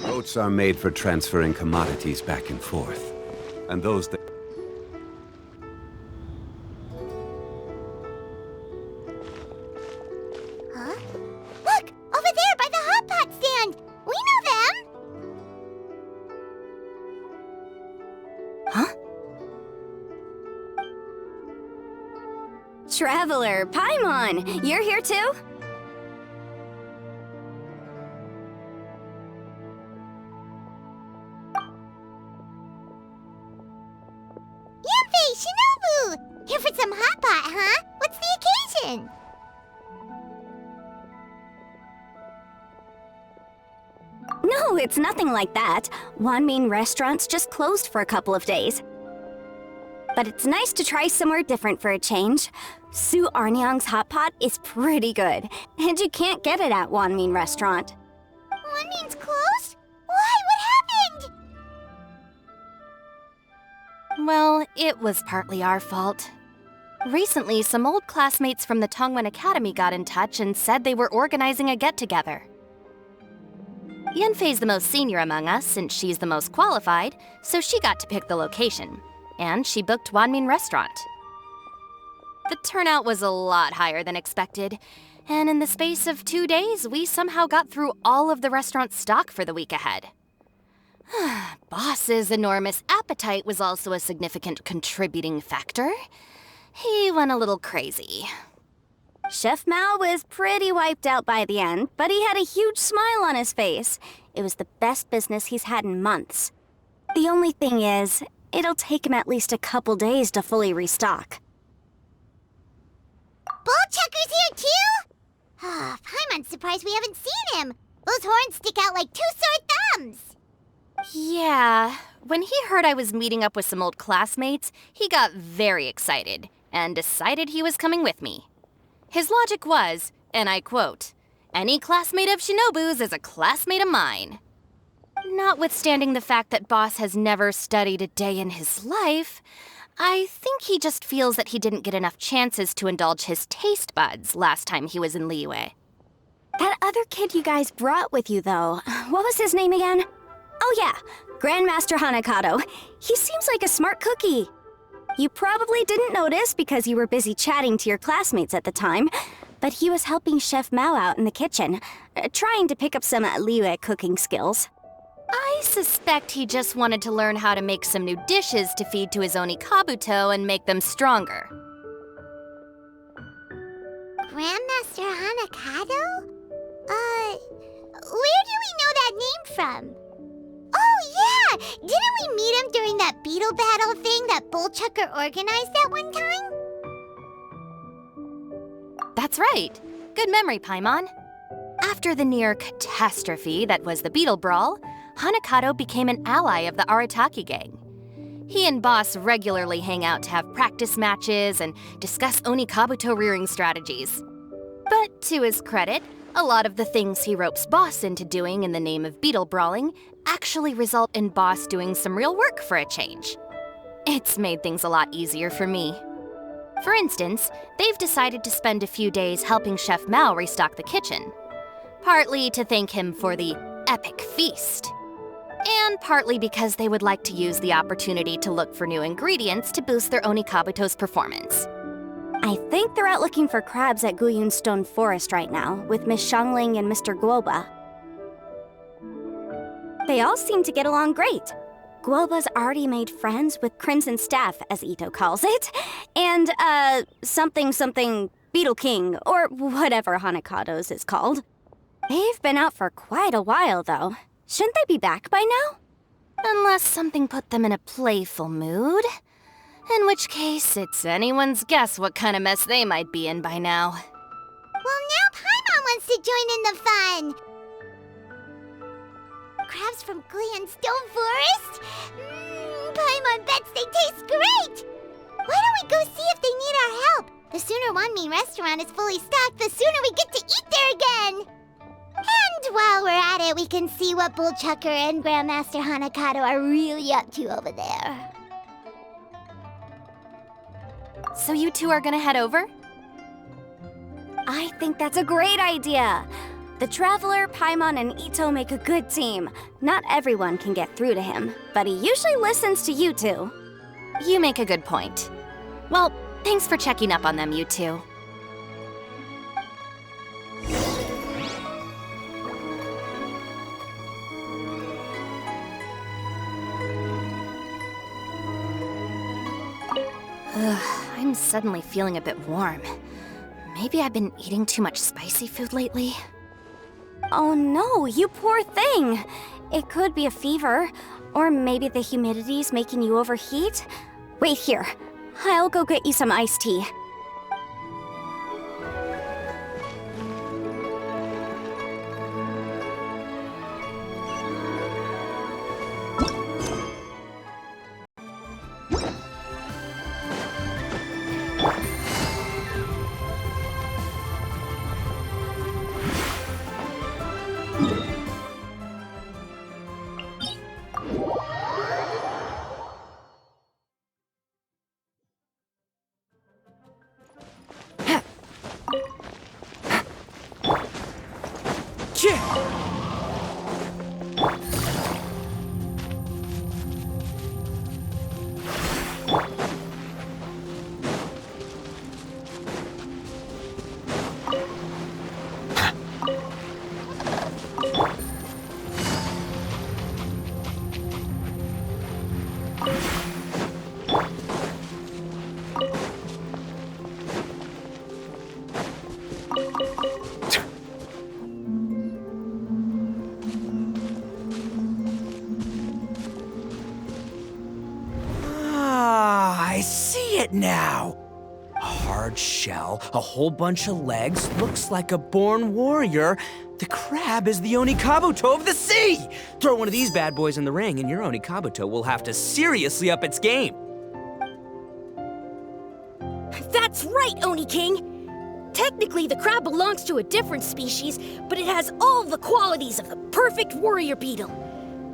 Boats are made for transferring commodities back and forth. And those that... Huh? Look! Over there by the hot pot stand! We know them! Huh? Traveler, Paimon! You're here too? Shinobu! Here for some hot pot, huh? What's the occasion? No, it's nothing like that. Wanmin restaurant's just closed for a couple of days. But it's nice to try somewhere different for a change. Su Arnyang's hot pot is pretty good, and you can't get it at Wanmin restaurant. Wanmin's closed? Why? What happened? Well, it was partly our fault. Recently, some old classmates from the Tongwen Academy got in touch and said they were organizing a get-together. Yanfei's the most senior among us, since she's the most qualified, so she got to pick the location. And she booked Wanmin Restaurant. The turnout was a lot higher than expected, and in the space of 2 days, we somehow got through all of the restaurant's stock for the week ahead. Boss's enormous appetite was also a significant contributing factor. He went a little crazy. Chef Mao was pretty wiped out by the end, but he had a huge smile on his face. It was the best business he's had in months. The only thing is, it'll take him at least a couple days to fully restock. Bullchucker's here too? Paimon's surprised we haven't seen him. Those horns stick out like two sore thumbs. Yeah, when he heard I was meeting up with some old classmates, he got very excited and decided he was coming with me. His logic was, and I quote, "Any classmate of Shinobu's is a classmate of mine." Notwithstanding the fact that Boss has never studied a day in his life, I think he just feels that he didn't get enough chances to indulge his taste buds last time he was in Liyue. That other kid you guys brought with you, though, what was his name again? Oh yeah, Grandmaster Hanakado. He seems like a smart cookie. You probably didn't notice because you were busy chatting to your classmates at the time, but he was helping Chef Mao out in the kitchen, trying to pick up some Liyue cooking skills. I suspect he just wanted to learn how to make some new dishes to feed to his Oni Kabuto and make them stronger. Grandmaster Hanakado? Where do we know that name from? Oh, yeah! Didn't we meet him during that beetle battle thing that Bullchucker organized that one time? That's right. Good memory, Paimon. After the near catastrophe that was the Beetle Brawl, Hanakado became an ally of the Arataki gang. He and Boss regularly hang out to have practice matches and discuss Oni Kabuto rearing strategies. But to his credit, a lot of the things he ropes Boss into doing in the name of beetle brawling actually result in Boss doing some real work for a change. It's made things a lot easier for me. For instance, they've decided to spend a few days helping Chef Mao restock the kitchen. Partly to thank him for the epic feast. And partly because they would like to use the opportunity to look for new ingredients to boost their Oni Kabuto's performance. I think they're out looking for crabs at Guyun Stone Forest right now, with Miss Shangling and Mr. Guoba. They all seem to get along great. Guoba's already made friends with Crimson Staff, as Ito calls it, and, something Beetle King, or whatever Hanakado's is called. They've been out for quite a while, though. Shouldn't they be back by now? Unless something put them in a playful mood. In which case, it's anyone's guess what kind of mess they might be in by now. Well, now Paimon wants to join in the fun! Crabs from Guyun Stone Forest? Paimon bets they taste great! Why don't we go see if they need our help? The sooner Wanmin restaurant is fully stocked, the sooner we get to eat there again! And while we're at it, we can see what Bullchucker and Grandmaster Hanakado are really up to over there. So you two are gonna head over? I think that's a great idea. The Traveler, Paimon, and Ito make a good team. Not everyone can get through to him, but he usually listens to you two. You make a good point. Well, thanks for checking up on them, you two. I'm suddenly feeling a bit warm. Maybe I've been eating too much spicy food lately? Oh no, you poor thing! It could be a fever, or maybe the humidity's making you overheat. Wait here, I'll go get you some iced tea. I see it now. A hard shell, a whole bunch of legs, looks like a born warrior. The crab is the Onikabuto of the sea! Throw one of these bad boys in the ring and your Onikabuto will have to seriously up its game. That's right, Oni King! Technically, the crab belongs to a different species, but it has all the qualities of the perfect warrior beetle.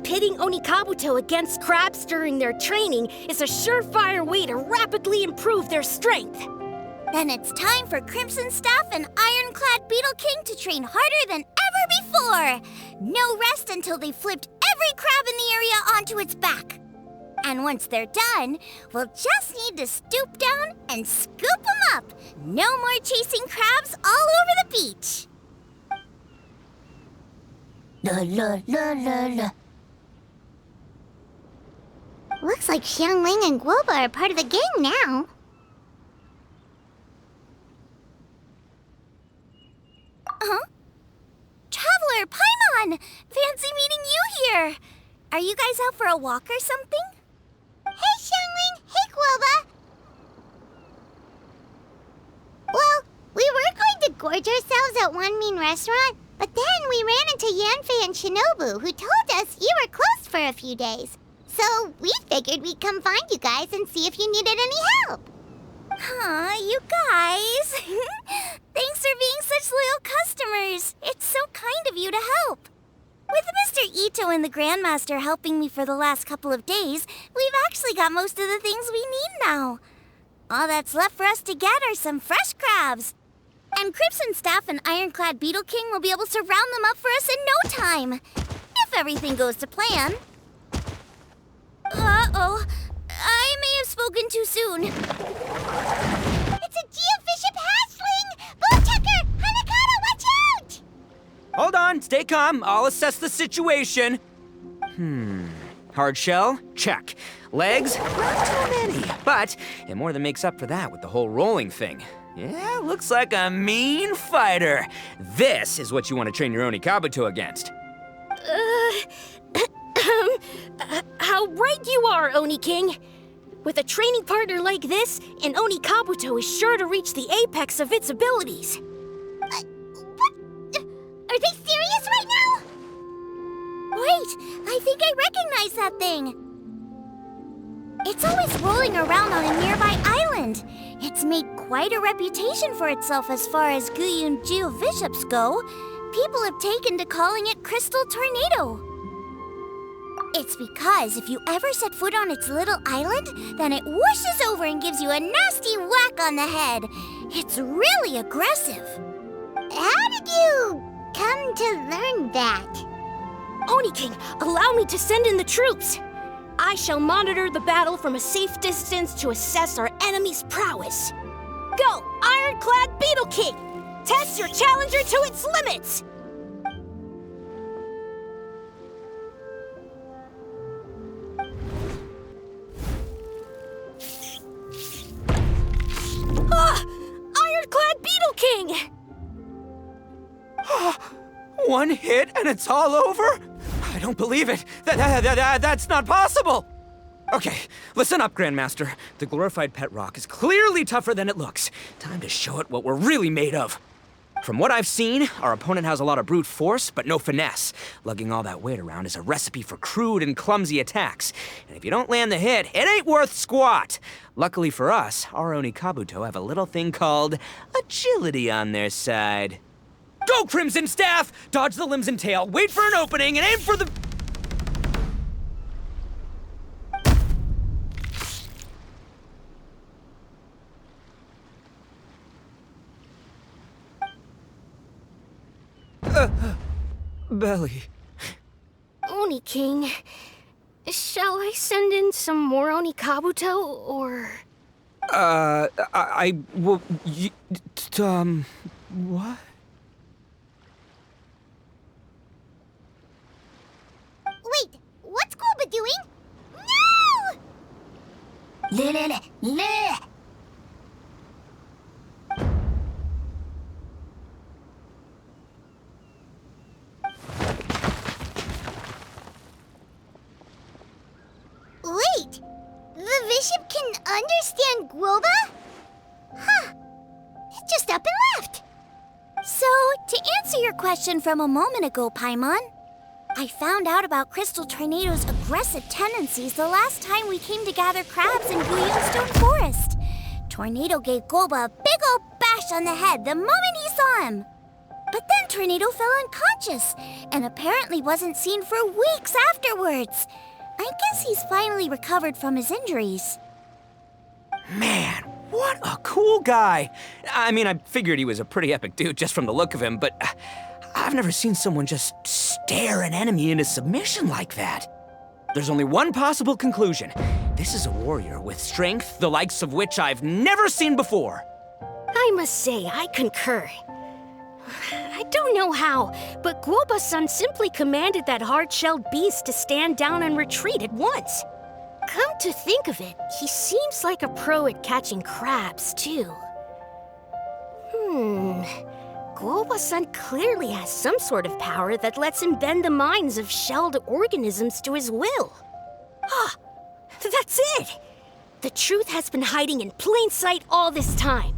Pitting Onikabuto against crabs during their training is a surefire way to rapidly improve their strength. Then it's time for Crimson Staff and Ironclad Beetle King to train harder than ever before. No rest until they've flipped every crab in the area onto its back. And once they're done, we'll just need to stoop down and scoop them up. No more chasing crabs all over the beach. La la la la la. Looks like Xiangling and Guoba are part of the gang now. Huh? Traveler, Paimon! Fancy meeting you here! Are you guys out for a walk or something? Hey, Xiangling! Hey, Guoba! Well, we were going to gorge ourselves at One Mean Restaurant, but then we ran into Yanfei and Shinobu, who told us you were closed for a few days. So we figured we'd come find you guys and see if you needed any help. Aw, you guys. Thanks for being such loyal customers. It's so kind of you to help. With Mr. Ito and the Grandmaster helping me for the last couple of days, we've actually got most of the things we need now. All that's left for us to get are some fresh crabs. And Crimson Staff and Ironclad Beetle King will be able to round them up for us in no time. If everything goes to plan. Uh-oh. I may have spoken too soon. It's a geofiship hatchling! Bullchucker! Hanakata, watch out! Hold on, stay calm. I'll assess the situation. Hard shell? Check. Legs? Not too many. But it more than makes up for that with the whole rolling thing. Yeah, looks like a mean fighter. This is what you want to train your Onikabuto against. How right you are, Oni King. With a training partner like this, an Onikabuto is sure to reach the apex of its abilities. What? Are they serious right now? Wait, I think I recognize that thing. It's always rolling around on a nearby island. It's made quite a reputation for itself as far as Guyun geoviships go. People have taken to calling it Crystal Tornado. It's because if you ever set foot on its little island, then it whooshes over and gives you a nasty whack on the head. It's really aggressive. How did you come to learn that? Oni King, allow me to send in the troops. I shall monitor the battle from a safe distance to assess our enemy's prowess. Go, Ironclad Beetle King! Test your challenger to its limits! Ah! Ironclad Beetle King! One hit and it's all over? I don't believe it. That's not possible. Okay, listen up, Grandmaster. The glorified pet rock is clearly tougher than it looks. Time to show it what we're really made of. From what I've seen, our opponent has a lot of brute force, but no finesse. Lugging all that weight around is a recipe for crude and clumsy attacks. And if you don't land the hit, it ain't worth squat. Luckily for us, our Oni Kabuto have a little thing called agility on their side. Go, Crimson Staff! Dodge the limbs and tail, wait for an opening, and aim for the... belly. Oni King, shall I send in some more Oni Kabuto, or...? What? Wait, what's Gooba doing? No! Wait, the bishop can understand Guoba? Huh, it just up and left. So, to answer your question from a moment ago, Paimon, I found out about Crystal Tornado's aggressive tendencies the last time we came to gather crabs in Stone Forest. Tornado gave Golba a big old bash on the head the moment he saw him. But then Tornado fell unconscious and apparently wasn't seen for weeks afterwards. I guess he's finally recovered from his injuries. Man, what a cool guy. I mean, I figured he was a pretty epic dude just from the look of him, but I've never seen someone just stare an enemy into submission like that. There's only one possible conclusion. This is a warrior with strength, the likes of which I've never seen before. I must say, I concur. I don't know how, but Guoba-san simply commanded that hard-shelled beast to stand down and retreat at once. Come to think of it, he seems like a pro at catching crabs, too. Guoba-san clearly has some sort of power that lets him bend the minds of shelled organisms to his will. Ah, that's it! The truth has been hiding in plain sight all this time.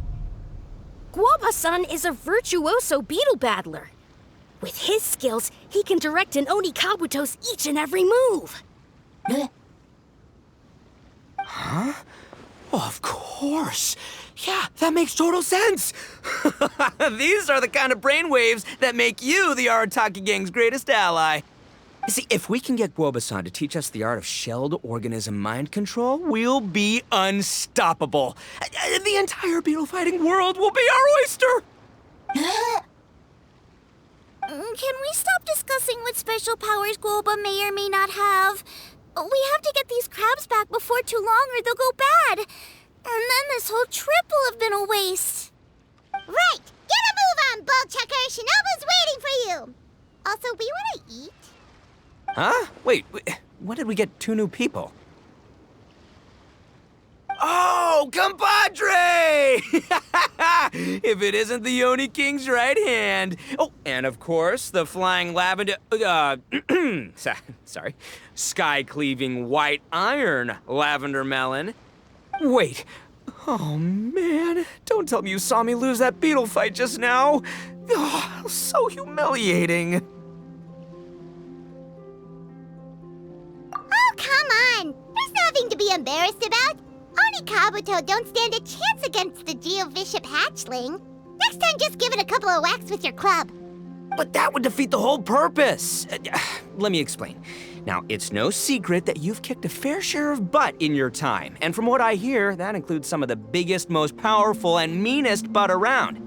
Guoba-san is a virtuoso beetle battler. With his skills, he can direct an Oni Kabuto's each and every move. Huh? Oh, of course. Yeah, that makes total sense. These are the kind of brainwaves that make you the Arataki gang's greatest ally. You see, if we can get Guoba-san to teach us the art of shelled organism mind control, we'll be unstoppable. The entire beetle fighting world will be our oyster. Can we stop discussing what special powers Guoba may or may not have? We have to get these crabs back before too long or they'll go bad. And then this whole trip will have been a waste. Right, get a move on, Ball Checker. Shinobu's waiting for you. Also, we want to eat. Huh? Wait, when did we get 2 new people? Oh, compadre! If it isn't the Oni King's right hand. Oh, and of course, the flying lavender, sorry, sky-cleaving white iron lavender melon. Wait, oh man, don't tell me you saw me lose that beetle fight just now. Oh, so humiliating. Oh, come on. There's nothing to be embarrassed about. Oni Kabuto don't stand a chance against the Geo-Bishop hatchling. Next time, just give it a couple of whacks with your club. But that would defeat the whole purpose. Let me explain. Now, it's no secret that you've kicked a fair share of butt in your time. And from what I hear, that includes some of the biggest, most powerful, and meanest butt around.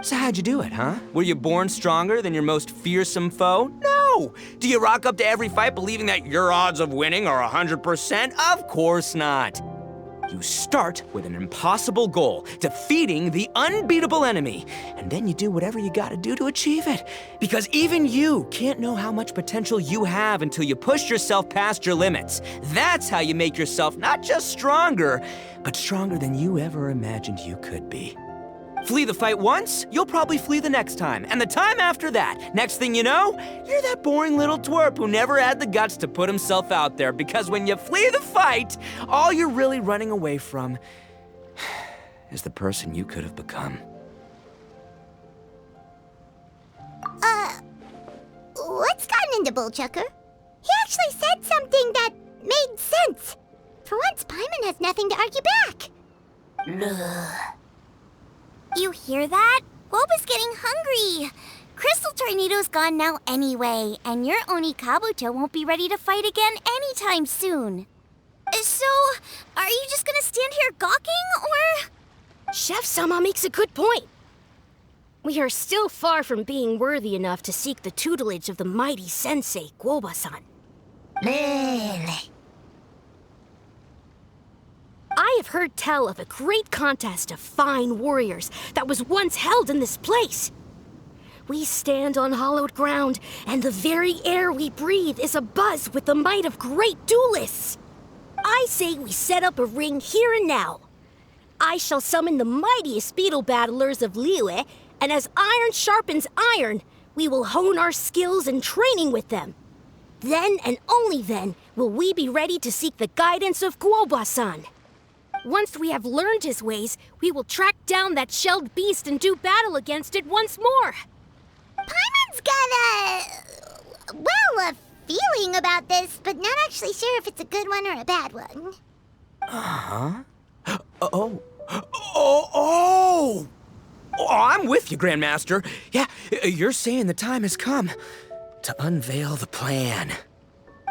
So how'd you do it, huh? Were you born stronger than your most fearsome foe? No! Do you rock up to every fight believing that your odds of winning are 100%? Of course not. You start with an impossible goal, defeating the unbeatable enemy, and then you do whatever you gotta do to achieve it. Because even you can't know how much potential you have until you push yourself past your limits. That's how you make yourself not just stronger, but stronger than you ever imagined you could be. Flee the fight once, you'll probably flee the next time, and the time after that. Next thing you know, you're that boring little twerp who never had the guts to put himself out there, because when you flee the fight, all you're really running away from is the person you could have become. What's gotten into Bullchucker? He actually said something that made sense. For once, Paimon has nothing to argue back. You hear that? Woba's getting hungry. Crystal Tornado's gone now anyway, and your Oni Kabuto won't be ready to fight again anytime soon. So, are you just gonna stand here gawking, or...? Chef-sama makes a good point. We are still far from being worthy enough to seek the tutelage of the mighty sensei, Guoba-san. I have heard tell of a great contest of fine warriors that was once held in this place. We stand on hallowed ground, and the very air we breathe is abuzz with the might of great duelists. I say we set up a ring here and now. I shall summon the mightiest beetle battlers of Liyue, and as iron sharpens iron, we will hone our skills and training with them. Then and only then will we be ready to seek the guidance of Guoba-san. Once we have learned his ways, we will track down that shelled beast and do battle against it once more. Paimon's got a feeling about this, but not actually sure if it's a good one or a bad one. Oh, I'm with you, Grandmaster. Yeah, you're saying the time has come to unveil the plan.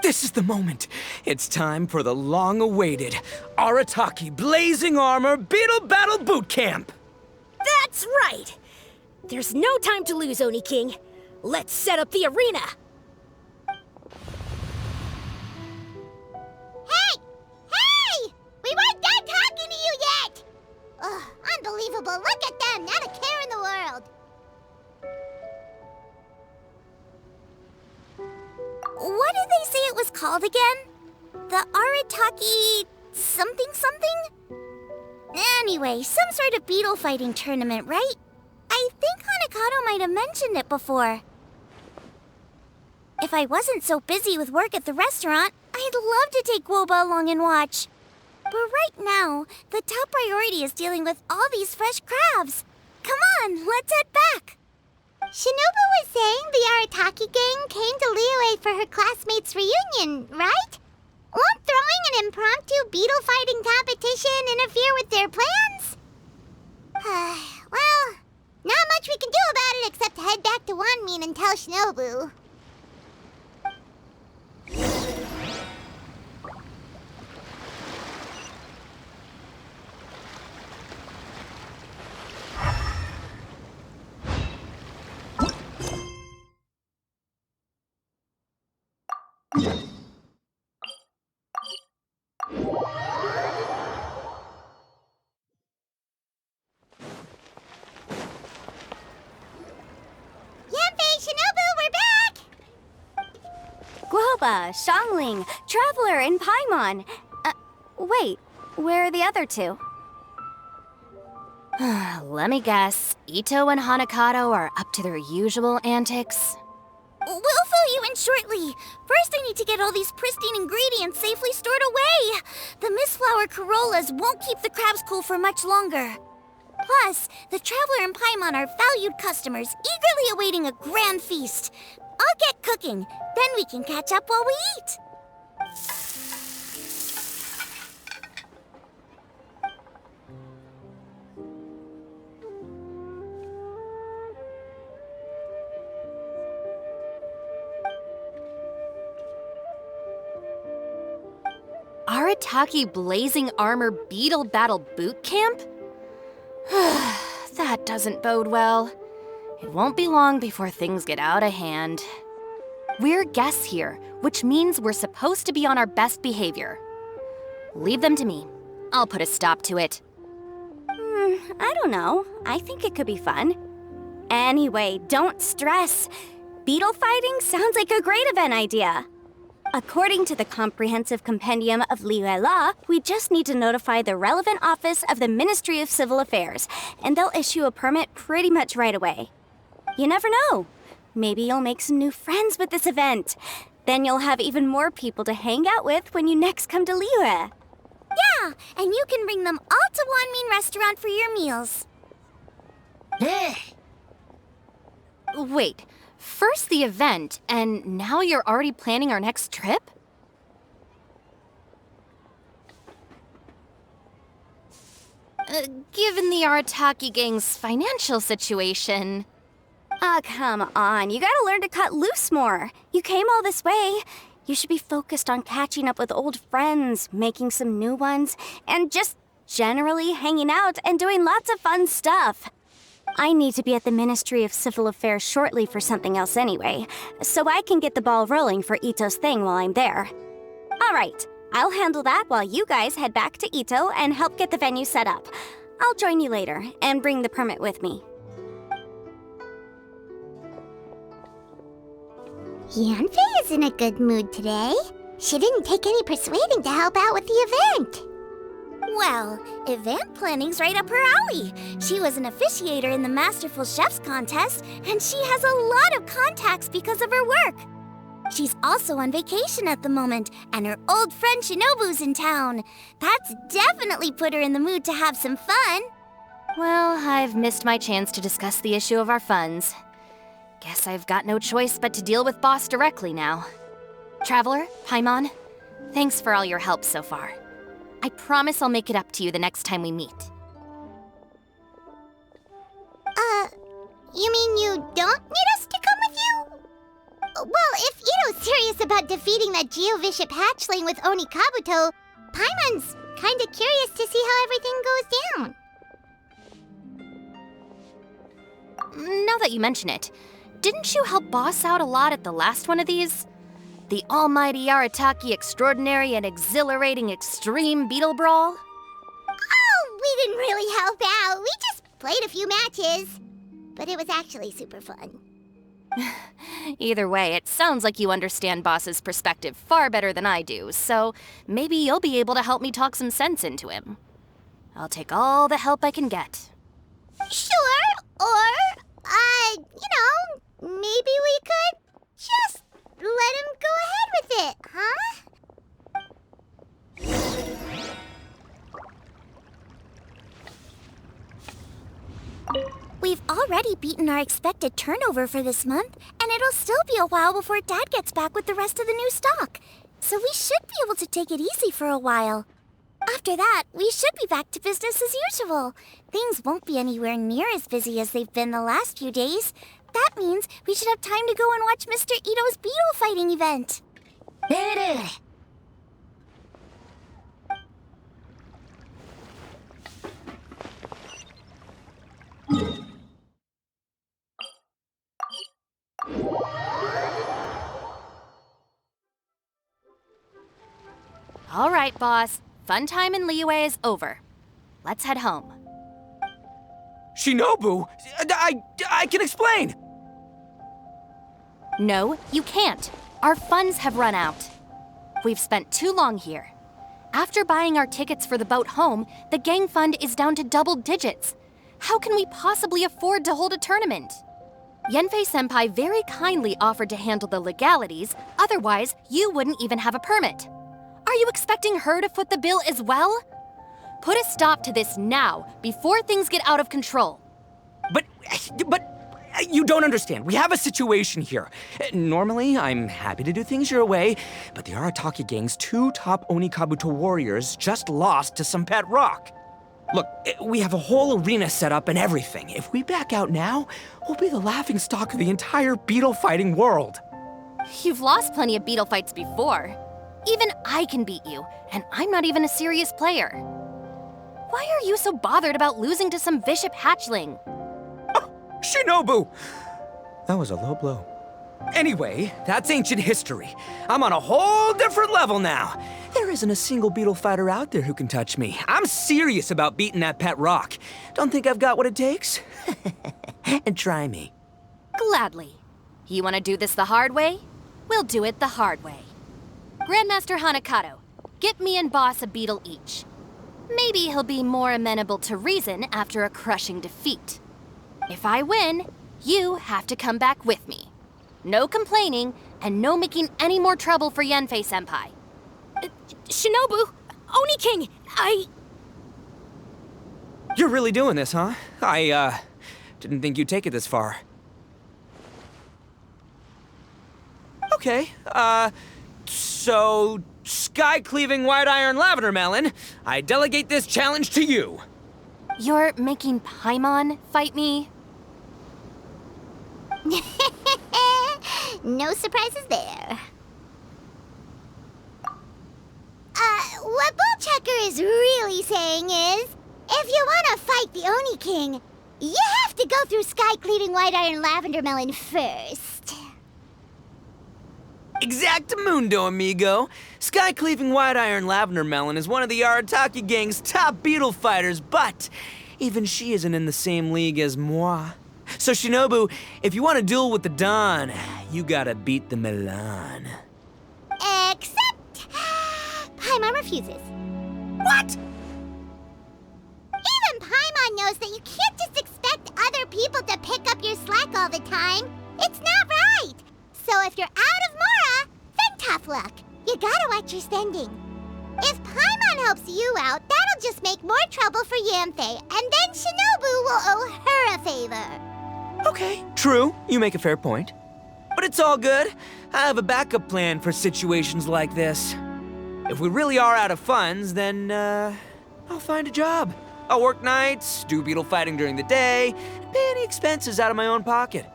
This is the moment. It's time for the long-awaited Arataki Blazing Armor Beetle Battle Boot Camp. That's right! There's no time to lose, Oni King. Let's set up the arena. Hey! We weren't done talking to you yet! Ugh, unbelievable. Look at them. Not a care in the world. What did they say it was called again? The Arataki something? Anyway, some sort of beetle fighting tournament, right? I think Hanakato might have mentioned it before. If I wasn't so busy with work at the restaurant, I'd love to take Woba along and watch. But right now, the top priority is dealing with all these fresh crabs. Come on, let's head back. Shinobu was saying the Arataki gang came to Liyue for her classmates' reunion, right? Won't throwing an impromptu beetle fighting competition interfere with their plans? Well, not much we can do about it except head back to Wanmin and tell Shinobu. Guoba, Xiangling, Traveler, and Paimon. Wait, where are the other two? Let me guess. Ito and Hanakato are up to their usual antics? We'll fill you in shortly. First, I need to get all these pristine ingredients safely stored away. The mistflower corollas won't keep the crabs cool for much longer. Plus, the Traveler and Paimon are valued customers, eagerly awaiting a grand feast. I'll get cooking, then we can catch up while we eat. Arataki Blazing Armor Beetle Battle Boot Camp? That doesn't bode well. It won't be long before things get out of hand. We're guests here, which means we're supposed to be on our best behavior. Leave them to me. I'll put a stop to it. I don't know. I think it could be fun. Anyway, don't stress. Beetle fighting sounds like a great event idea. According to the Comprehensive Compendium of Liyue Law, we just need to notify the relevant office of the Ministry of Civil Affairs, and they'll issue a permit pretty much right away. You never know. Maybe you'll make some new friends with this event. Then you'll have even more people to hang out with when you next come to Liyue. Yeah, and you can bring them all to Wanmin Restaurant for your meals. Wait, first the event, and now you're already planning our next trip? Given the Arataki gang's financial situation... Ah, come on. You gotta learn to cut loose more. You came all this way. You should be focused on catching up with old friends, making some new ones, and just generally hanging out and doing lots of fun stuff. I need to be at the Ministry of Civil Affairs shortly for something else anyway, so I can get the ball rolling for Ito's thing while I'm there. All right, I'll handle that while you guys head back to Ito and help get the venue set up. I'll join you later and bring the permit with me. Yanfei is in a good mood today. She didn't take any persuading to help out with the event. Well, event planning's right up her alley. She was an officiator in the Masterful Chefs contest, and she has a lot of contacts because of her work. She's also on vacation at the moment, and her old friend Shinobu's in town. That's definitely put her in the mood to have some fun. Well, I've missed my chance to discuss the issue of our funds. Guess I've got no choice but to deal with Boss directly now. Traveler, Paimon, thanks for all your help so far. I promise I'll make it up to you the next time we meet. You mean you don't need us to come with you? Well, if Ito's serious about defeating that Geovishap hatchling with Oni Kabuto, Paimon's kinda curious to see how everything goes down. Now that you mention it, didn't you help Boss out a lot at the last one of these? The almighty Arataki extraordinary and exhilarating extreme beetle brawl? Oh, we didn't really help out. We just played a few matches. But it was actually super fun. Either way, it sounds like you understand Boss's perspective far better than I do, so maybe you'll be able to help me talk some sense into him. I'll take all the help I can get. Sure, or, maybe we could just let him go ahead with it, huh? We've already beaten our expected turnover for this month, and it'll still be a while before Dad gets back with the rest of the new stock. So we should be able to take it easy for a while. After that, we should be back to business as usual. Things won't be anywhere near as busy as they've been the last few days. That means we should have time to go and watch Mr. Ito's beetle fighting event. All right, Boss. Fun time in Liyue is over. Let's head home. Shinobu? I can explain! No, you can't. Our funds have run out. We've spent too long here. After buying our tickets for the boat home, the gang fund is down to double digits. How can we possibly afford to hold a tournament? Yanfei-senpai very kindly offered to handle the legalities, otherwise you wouldn't even have a permit. Are you expecting her to foot the bill as well? Put a stop to this now, before things get out of control. But you don't understand. We have a situation here. Normally, I'm happy to do things your way, but the Arataki gang's 2 top Onikabuto warriors just lost to some pet rock. Look, we have a whole arena set up and everything. If we back out now, we'll be the laughingstock of the entire beetle fighting world. You've lost plenty of beetle fights before. Even I can beat you, and I'm not even a serious player. Why are you so bothered about losing to some Vishap hatchling? Shinobu! That was a low blow. Anyway, that's ancient history. I'm on a whole different level now. There isn't a single beetle fighter out there who can touch me. I'm serious about beating that pet rock. Don't think I've got what it takes? And try me. Gladly. You want to do this the hard way? We'll do it the hard way. Grandmaster Hanakato, get me and Boss a beetle each. Maybe he'll be more amenable to reason after a crushing defeat. If I win, you have to come back with me. No complaining, and no making any more trouble for Yanfei-senpai. Shinobu, Oni King, You're really doing this, huh? I didn't think you'd take it this far. Okay, so sky-cleaving white iron lavender melon, I delegate this challenge to you. You're making Paimon fight me? No surprises there. What Bullchucker is really saying is, if you want to fight the Oni King, you have to go through sky-cleaving white iron lavender melon first. Exactamundo, amigo. Sky-cleaving white iron lavender melon is one of the Arataki gang's top beetle fighters, but even she isn't in the same league as moi. So Shinobu, if you want to duel with the Don, you gotta beat the Milan. Except... Paimon refuses. What? Even Paimon knows that you can't just expect other people to pick up your slack all the time. It's not right. So if you're out of Mora, then tough luck. You gotta watch your spending. If Paimon helps you out, that'll just make more trouble for Yanfei, and then Shinobu will owe her a favor. Okay, true. You make a fair point. But it's all good. I have a backup plan for situations like this. If we really are out of funds, then, I'll find a job. I'll work nights, do beetle fighting during the day, and pay any expenses out of my own pocket.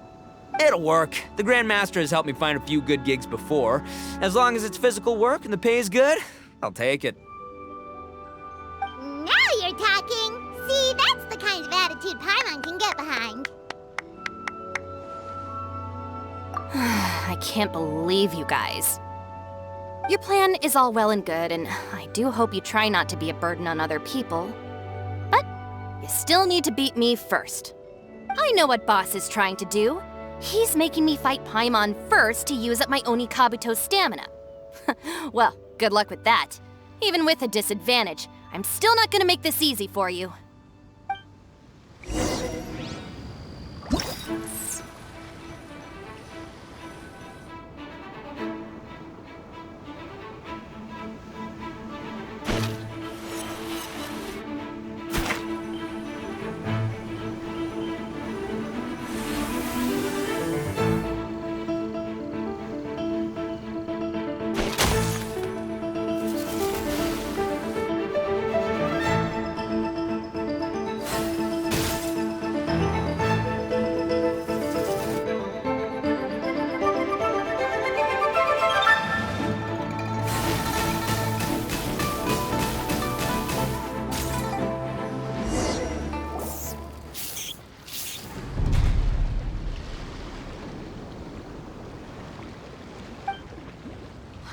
It'll work. The Grandmaster has helped me find a few good gigs before. As long as it's physical work and the pay is good, I'll take it. Now you're talking. See, that's the kind of attitude Paimon can get behind. I can't believe you guys. Your plan is all well and good, and I do hope you try not to be a burden on other people. But you still need to beat me first. I know what Boss is trying to do. He's making me fight Paimon first to use up my Oni Kabuto's stamina. Well, good luck with that. Even with a disadvantage, I'm still not gonna make this easy for you.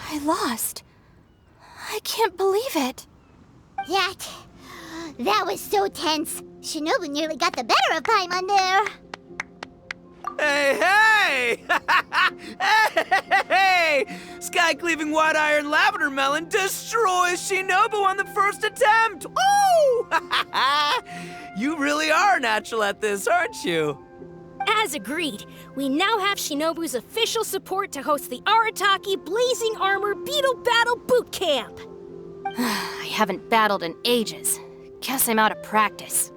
I lost. I can't believe it. That was so tense. Shinobu nearly got the better of Paimon there. Hey! Hey! Sky-cleaving white iron lavender melon destroys Shinobu on the first attempt! Oh! You really are natural at this, aren't you? As agreed, we now have Shinobu's official support to host the Arataki Blazing Armor Beetle Battle Boot Camp. I haven't battled in ages. Guess I'm out of practice.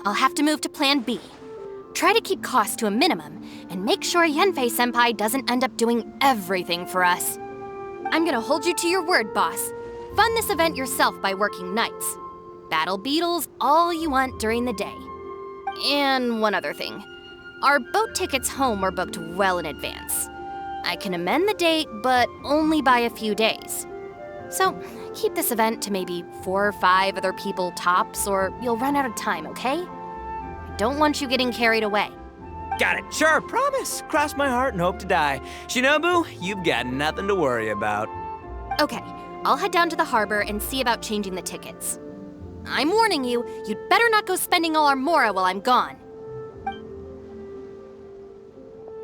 I'll have to move to Plan B. Try to keep costs to a minimum, and make sure Yanfei-senpai doesn't end up doing everything for us. I'm gonna hold you to your word, boss. Fund this event yourself by working nights. Battle beetles all you want during the day. And one other thing. Our boat tickets home were booked well in advance. I can amend the date, but only by a few days. So, keep this event to maybe 4 or 5 other people tops, or you'll run out of time, okay? don't want you getting carried away. Got it. Sure, promise. Cross my heart and hope to die. Shinobu, you've got nothing to worry about. Okay, I'll head down to the harbor and see about changing the tickets. I'm warning you, you'd better not go spending all our mora while I'm gone.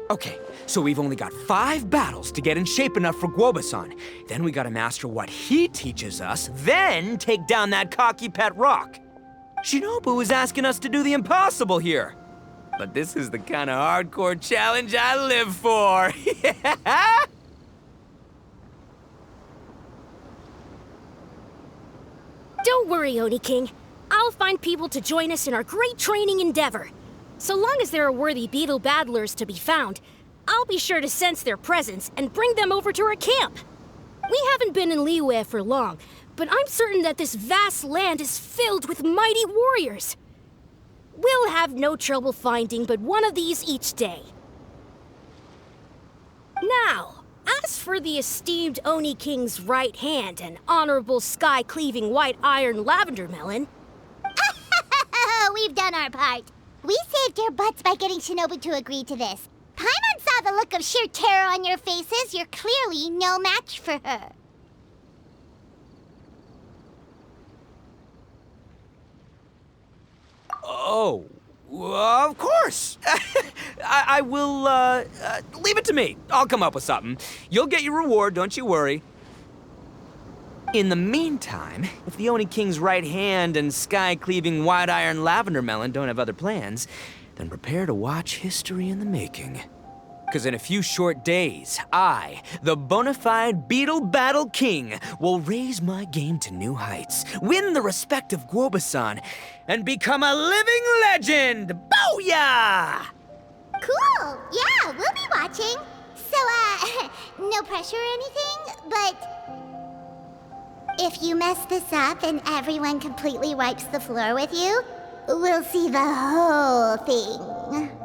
Okay, so we've only got 5 battles to get in shape enough for Guoba-san. Then we gotta master what he teaches us, then take down that cocky pet rock. Shinobu is asking us to do the impossible here. But this is the kind of hardcore challenge I live for. Yeah! Don't worry, Oni King. I'll find people to join us in our great training endeavor. So long as there are worthy beetle battlers to be found, I'll be sure to sense their presence and bring them over to our camp. We haven't been in Liyue for long, but I'm certain that this vast land is filled with mighty warriors. We'll have no trouble finding but one of these each day. Now, as for the esteemed Oni King's right hand and honorable sky-cleaving white iron lavender melon... We've done our part. We saved your butts by getting Shinobu to agree to this. Paimon saw the look of sheer terror on your faces. You're clearly no match for her. Oh, of course. I will, leave it to me. I'll come up with something. You'll get your reward, don't you worry. In the meantime, if the Oni King's right hand and sky-cleaving white iron lavender melon don't have other plans, then prepare to watch history in the making. Because in a few short days, I, the bona fide Beetle Battle King, will raise my game to new heights, win the respect of Guoba-san, and become a living legend! Booyah! Cool. Yeah, we'll be watching. So, no pressure or anything, but... if you mess this up and everyone completely wipes the floor with you, we'll see the whole thing.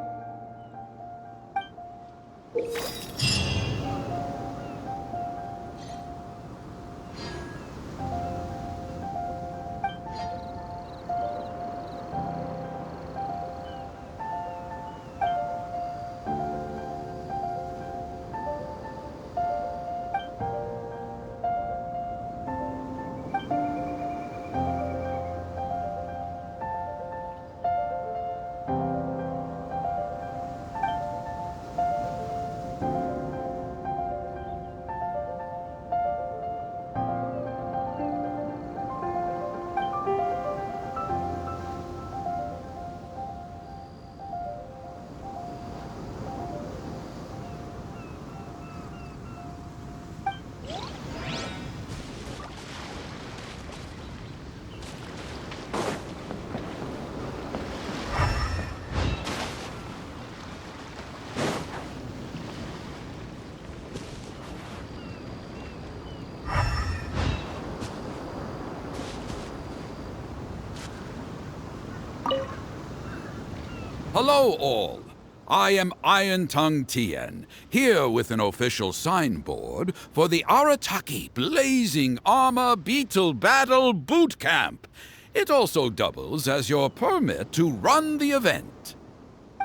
Hello, all. I am Iron Tongue Tien, here with an official signboard for the Arataki Blazing Armor Beetle Battle Boot Camp. It also doubles as your permit to run the event.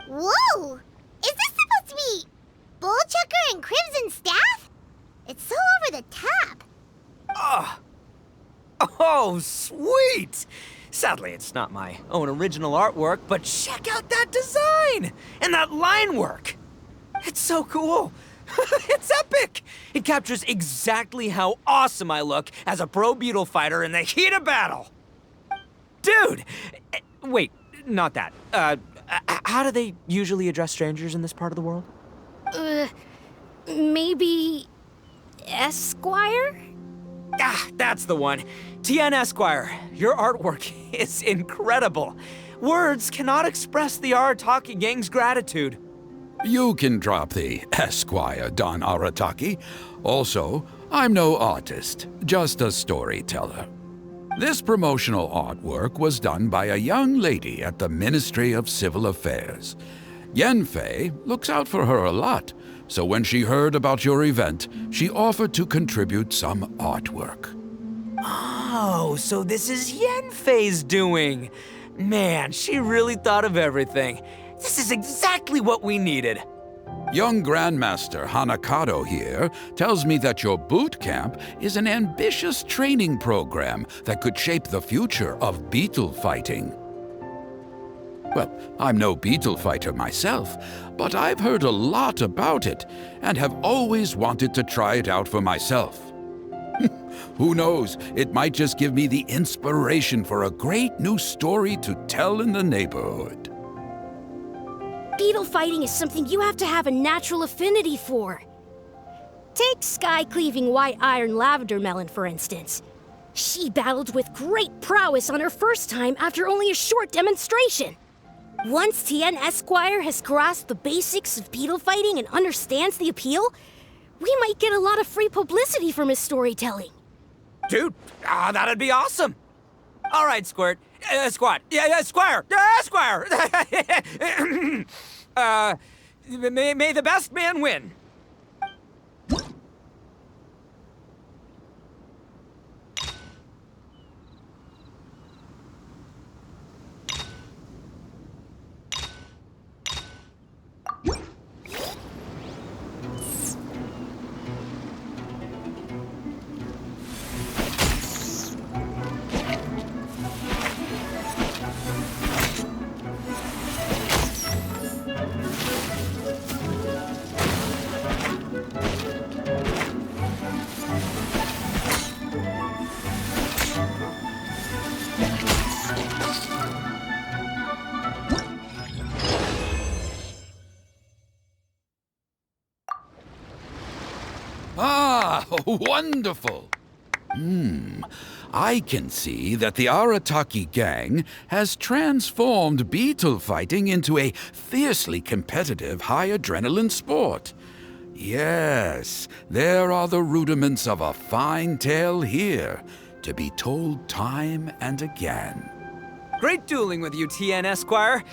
Whoa! Is this supposed to be Bullchucker and Crimson Staff? It's so over the top. Oh, sweet! Sadly, it's not my own original artwork, but check out that design! And that line work! It's so cool! It's epic! It captures exactly how awesome I look as a pro beetle fighter in the heat of battle! Dude! Wait, not that. How do they usually address strangers in this part of the world? Maybe... Esquire? Ah, that's the one. Tien Esquire, your artwork is incredible. Words cannot express the Arataki gang's gratitude. You can drop the Esquire, Don Arataki. Also, I'm no artist, just a storyteller. This promotional artwork was done by a young lady at the Ministry of Civil Affairs. Yenfei looks out for her a lot, so when she heard about your event, she offered to contribute some artwork. Oh, so this is Yenfei's doing. Man, she really thought of everything. This is exactly what we needed. Young Grandmaster Hanakado here tells me that your boot camp is an ambitious training program that could shape the future of beetle fighting. Well, I'm no beetle fighter myself, but I've heard a lot about it and have always wanted to try it out for myself. Who knows, it might just give me the inspiration for a great new story to tell in the neighborhood. Beetle fighting is something you have to have a natural affinity for. Take sky-cleaving white iron lavender melon, for instance. She battled with great prowess on her first time after only a short demonstration. Once Tien Esquire has grasped the basics of beetle fighting and understands the appeal, we might get a lot of free publicity from his storytelling. Dude, that'd be awesome. All right, Squirt. Squad. Yeah, Squire. Squire. May the best man win. Ah, wonderful! I can see that the Arataki gang has transformed beetle fighting into a fiercely competitive high-adrenaline sport. Yes, there are the rudiments of a fine tale here, to be told time and again. Great dueling with you, Tien Esquire.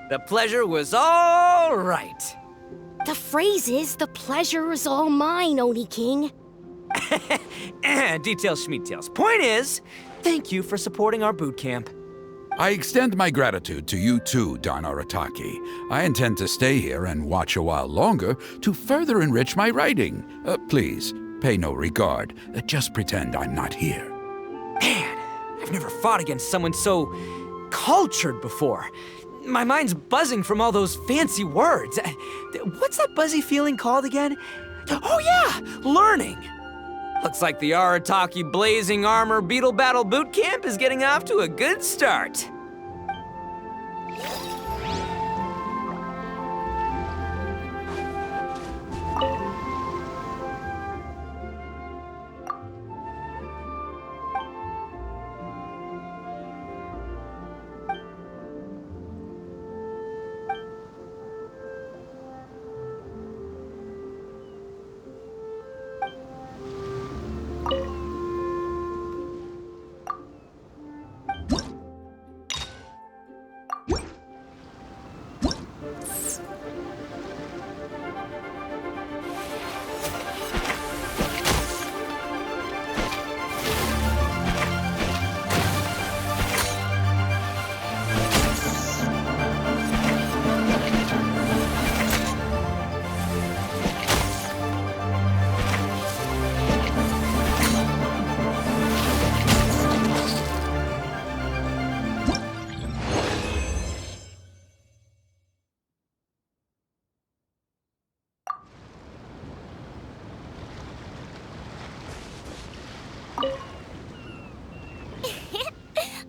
The pleasure was all right. The phrase is, the pleasure is all mine, Oni King. Details, schmeetails. Point is, thank you for supporting our boot camp. I extend my gratitude to you too, Don Arataki. I intend to stay here and watch a while longer to further enrich my writing. Please, pay no regard. Just pretend I'm not here. Man, I've never fought against someone so cultured before. My mind's buzzing from all those fancy words. What's that buzzy feeling called again? Oh yeah, learning. Looks like the Arataki Blazing Armor Beetle Battle Boot Camp is getting off to a good start.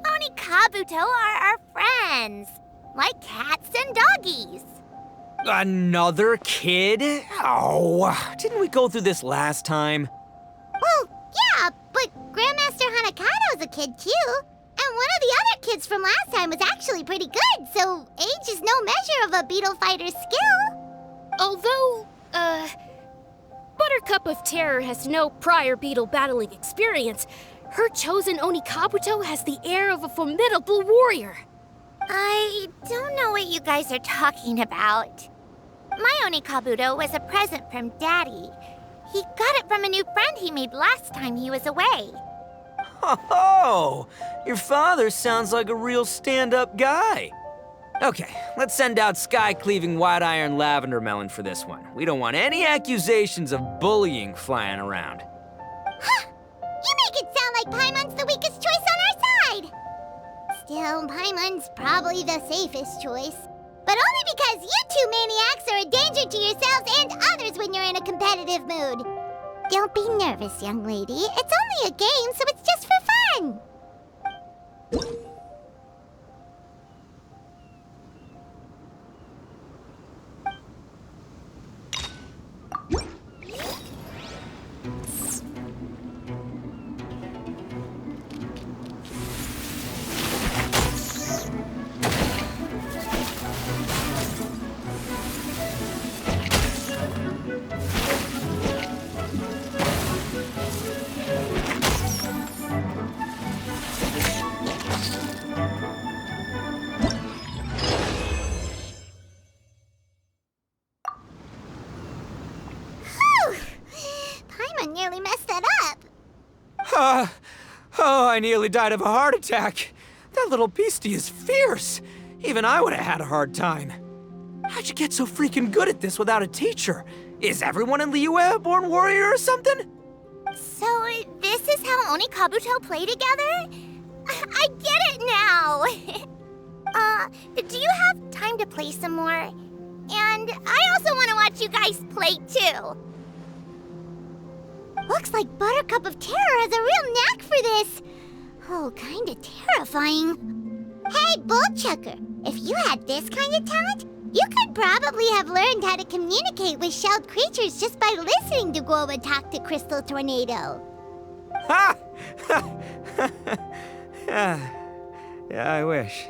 Oni Kabuto are our friends, like cats and doggies. Another kid? Oh, didn't we go through this last time? Well, yeah, but Grandmaster Hanakado's a kid too. And one of the other kids from last time was actually pretty good, so age is no measure of a beetle fighter's skill. Although, Buttercup of Terror has no prior beetle battling experience, her chosen Oni Kabuto has the air of a formidable warrior. I don't know what you guys are talking about. My Oni Kabuto was a present from Daddy. He got it from a new friend he made last time he was away. Oh, your father sounds like a real stand-up guy. Okay, let's send out sky-cleaving white-iron lavender melon for this one. We don't want any accusations of bullying flying around. Huh! You make it sound like Paimon's the weakest choice on our side! Still, Paimon's probably the safest choice. But only because you two maniacs are a danger to yourselves and others when you're in a competitive mood. Don't be nervous, young lady. It's only a game, so it's just for fun. Nearly messed that up. Oh, I nearly died of a heart attack. That little beastie is fierce. Even I would have had a hard time. How'd you get so freaking good at this without a teacher? Is everyone in Liyue a born warrior or something? So, this is how Oni Kabuto play together? I get it now! Do you have time to play some more? And I also want to watch you guys play too. Looks like Buttercup of Terror has a real knack for this. Oh, kinda terrifying. Hey, Bullchucker, if you had this kind of talent, you could probably have learned how to communicate with shelled creatures just by listening to Guoba talk to Crystal Tornado. Ha! Yeah, I wish.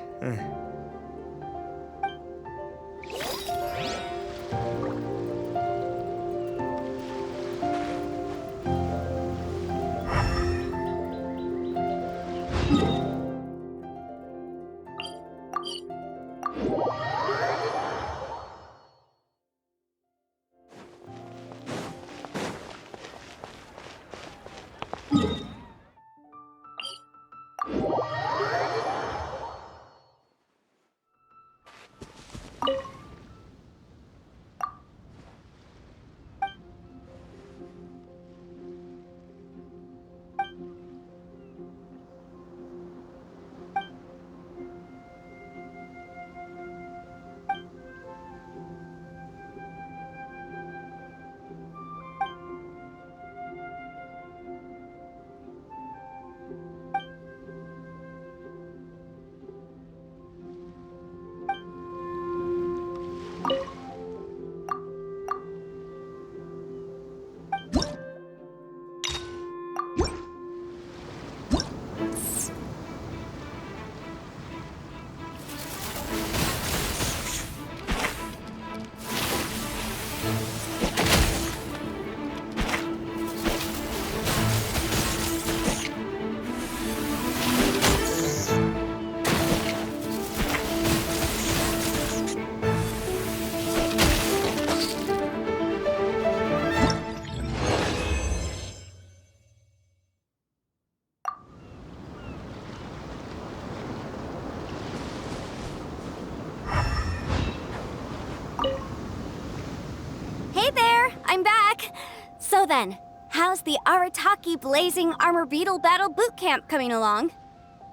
Hey there, I'm back. So then, how's the Arataki Blazing Armor Beetle Battle Boot Camp coming along?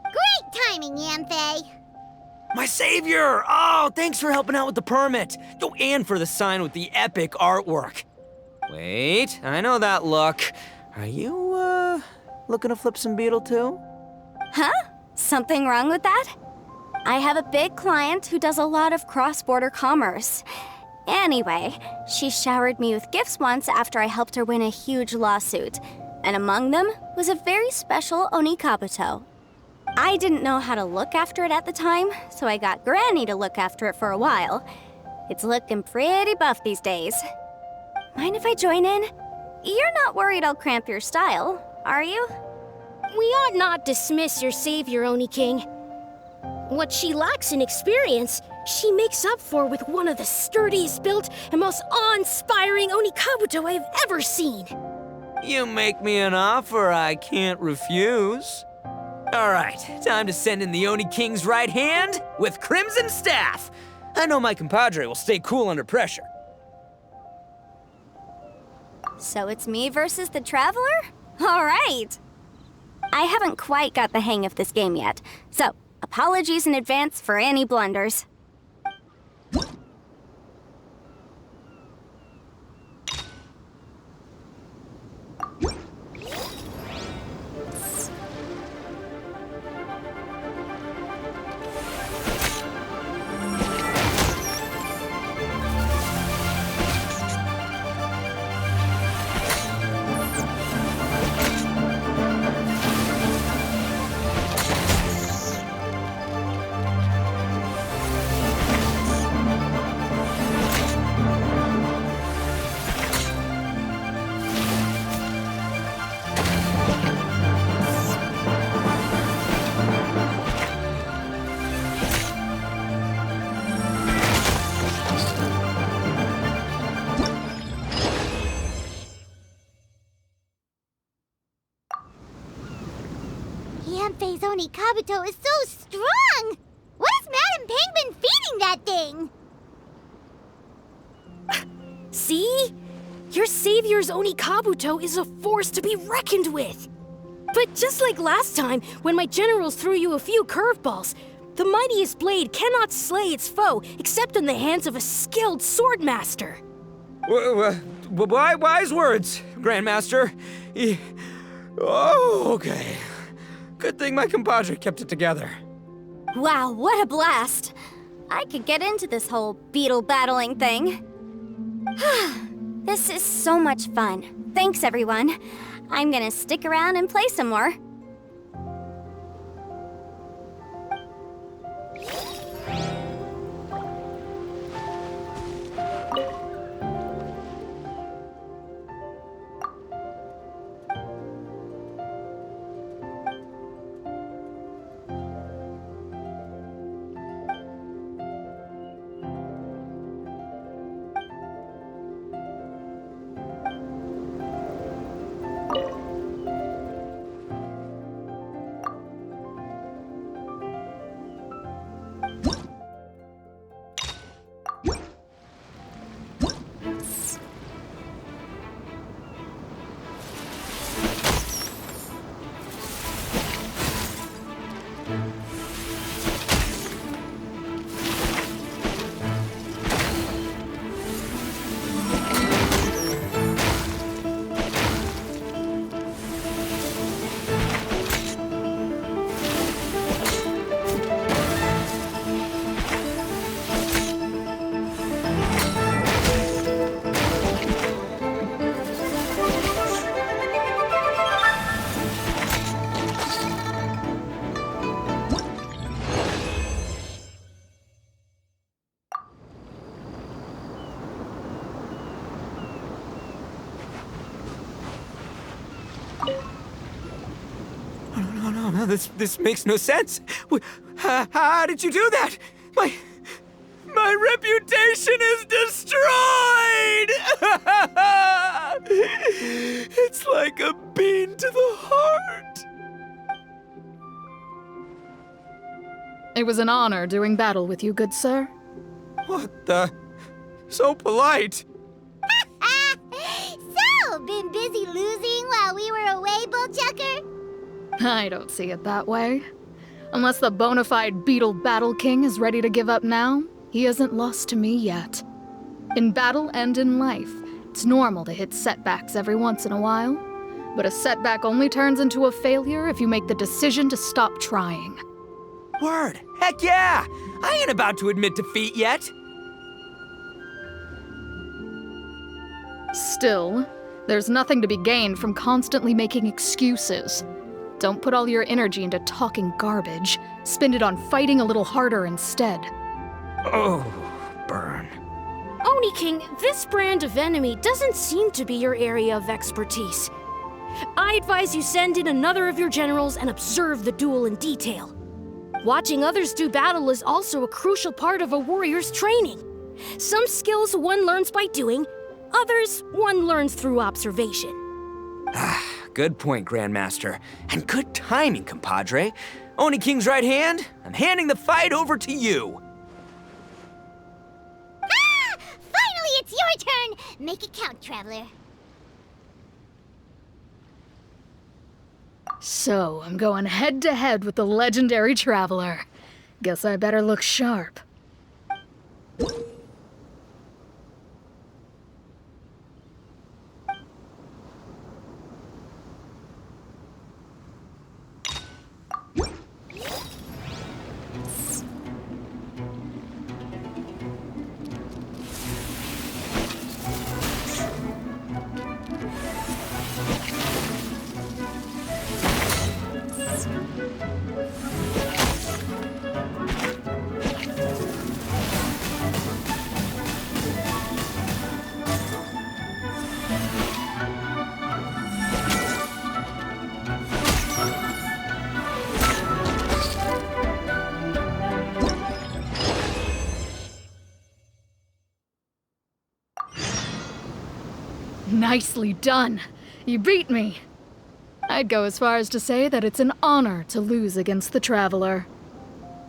Great timing, Yamfei. My savior! Oh, thanks for helping out with the permit. Oh, and for the sign with the epic artwork. Wait, I know that look. Are you, looking to flip some beetle too? Huh? Something wrong with that? I have a big client who does a lot of cross-border commerce. Anyway, she showered me with gifts once after I helped her win a huge lawsuit, and among them was a very special Oni Kabuto. I didn't know how to look after it at the time, so I got Granny to look after it for a while. It's looking pretty buff these days. Mind if I join in? You're not worried I'll cramp your style, are you? We ought not dismiss your savior, Oni King. What she lacks in experience, she makes up for with one of the sturdiest built and most awe-inspiring Oni Kabuto I have ever seen. You make me an offer I can't refuse. All right, time to send in the Oni King's right hand with Crimson Staff. I know my compadre will stay cool under pressure. So it's me versus the Traveler? All right! I haven't quite got the hang of this game yet, so apologies in advance for any blunders. Yanfei's Oni Kabuto is so strong! What has Madame Peng been feeding that thing? See? Your savior's Oni Kabuto is a force to be reckoned with. But just like last time, when my generals threw you a few curveballs, the mightiest blade cannot slay its foe except in the hands of a skilled swordmaster. Wise words, Grandmaster. Oh, okay. Good thing my compadre kept it together. Wow, what a blast! I could get into this whole beetle battling thing. This is so much fun. Thanks, everyone. I'm gonna stick around and play some more. No, this makes no sense. How did you do that? My reputation is destroyed! It's like a bean to the heart. It was an honor doing battle with you, good sir. What the? So polite. So, been busy losing while we were away, Bullchucker? I don't see it that way. Unless the bona fide Beetle Battle King is ready to give up now, he hasn't lost to me yet. In battle and in life, it's normal to hit setbacks every once in a while, but a setback only turns into a failure if you make the decision to stop trying. Word. Heck yeah! I ain't about to admit defeat yet. Still, there's nothing to be gained from constantly making excuses. Don't put all your energy into talking garbage. Spend it on fighting a little harder instead. Oh, burn. Oni King, this brand of enemy doesn't seem to be your area of expertise. I advise you send in another of your generals and observe the duel in detail. Watching others do battle is also a crucial part of a warrior's training. Some skills one learns by doing, others one learns through observation. Good point, Grandmaster. And good timing, compadre. Oni King's right hand, I'm handing the fight over to you. Ah! Finally, it's your turn! Make it count, Traveler. So, I'm going head-to-head with the legendary Traveler. Guess I better look sharp. Nicely done. You beat me. I'd go as far as to say that it's an honor to lose against the Traveler.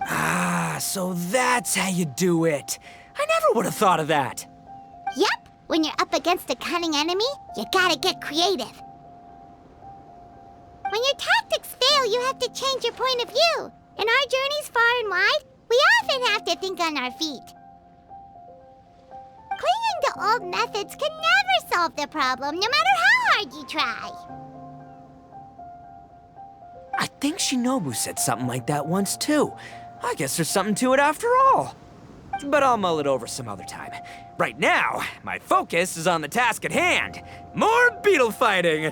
Ah, so that's how you do it. I never would have thought of that. Yep, when you're up against a cunning enemy, you gotta get creative. When your tactics fail, you have to change your point of view. In our journeys far and wide, we often have to think on our feet. Clinging to old methods can never solve the problem, no matter how hard you try. I think Shinobu said something like that once, too. I guess there's something to it after all. But I'll mull it over some other time. Right now, my focus is on the task at hand. More beetle fighting!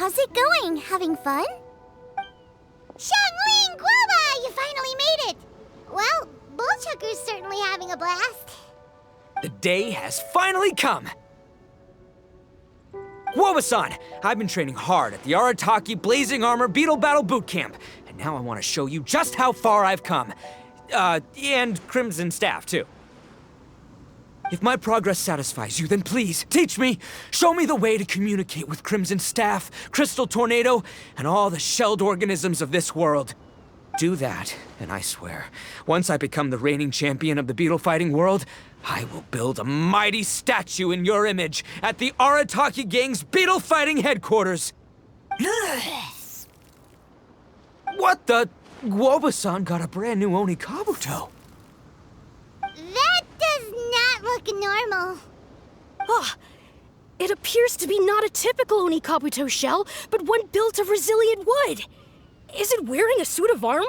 How's it going? Having fun? Xiangling Guoba! You finally made it! Well, Bullchucker's certainly having a blast. The day has finally come! Guoba-san! I've been training hard at the Arataki Blazing Armor Beetle Battle Boot Camp, and now I want to show you just how far I've come. And Crimson Staff, too. If my progress satisfies you, then please, teach me! Show me the way to communicate with Crimson Staff, Crystal Tornado, and all the shelled organisms of this world. Do that, and I swear, once I become the reigning champion of the beetle fighting world, I will build a mighty statue in your image at the Arataki Gang's beetle fighting headquarters. What the? Guoba-san got a brand new Oni Kabuto. That does not look normal. Oh, it appears to be not a typical Oni Kabuto shell, but one built of resilient wood. Is it wearing a suit of armor?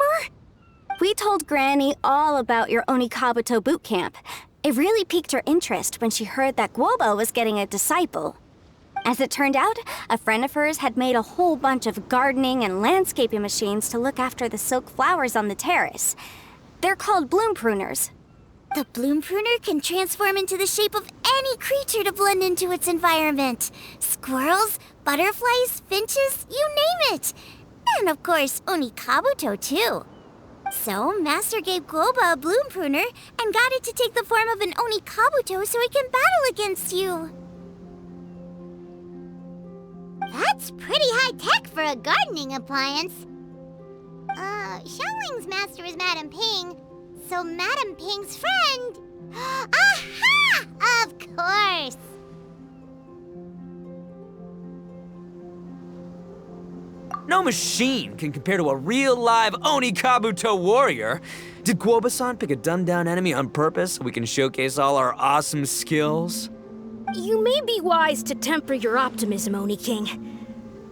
We told Granny all about your Oni Kabuto boot camp. It really piqued her interest when she heard that Guoba was getting a disciple. As it turned out, a friend of hers had made a whole bunch of gardening and landscaping machines to look after the silk flowers on the terrace. They're called bloom pruners. The bloom pruner can transform into the shape of any creature to blend into its environment. Squirrels, butterflies, finches, you name it. And of course, Oni Kabuto too. So, Master gave Guoba a bloom pruner and got it to take the form of an Oni Kabuto so it can battle against you. That's pretty high-tech for a gardening appliance. Xiangling's master is Madame Ping, so Madame Ping's friend... Aha! Of course! No machine can compare to a real live Oni Kabuto warrior. Did Guoba-san pick a dumbed-down enemy on purpose so we can showcase all our awesome skills? You may be wise to temper your optimism, Oni King.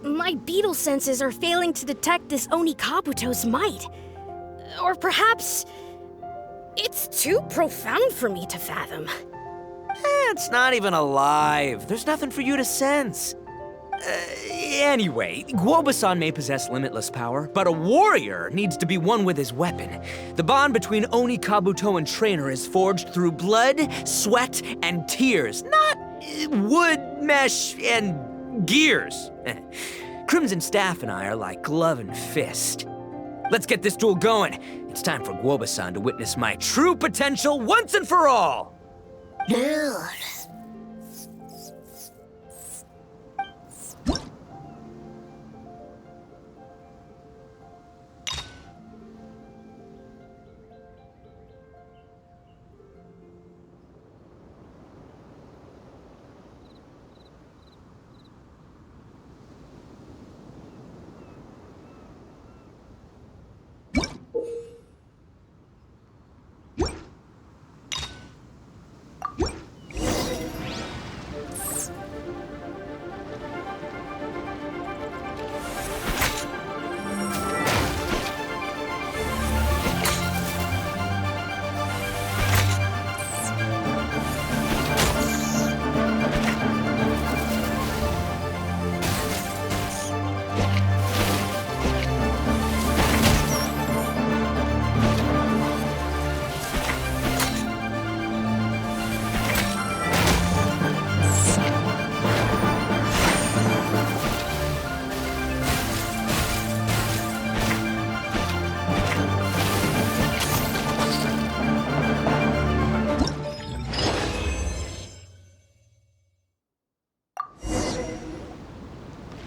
My beetle senses are failing to detect this Oni Kabuto's might. Or perhaps... it's too profound for me to fathom. It's not even alive. There's nothing for you to sense. Anyway, Guoba-san may possess limitless power, but a warrior needs to be one with his weapon. The bond between Oni Kabuto and trainer is forged through blood, sweat, and tears, not wood, mesh, and gears. Crimson Staff and I are like glove and fist. Let's get this duel going. It's time for Guoba-san to witness my true potential once and for all.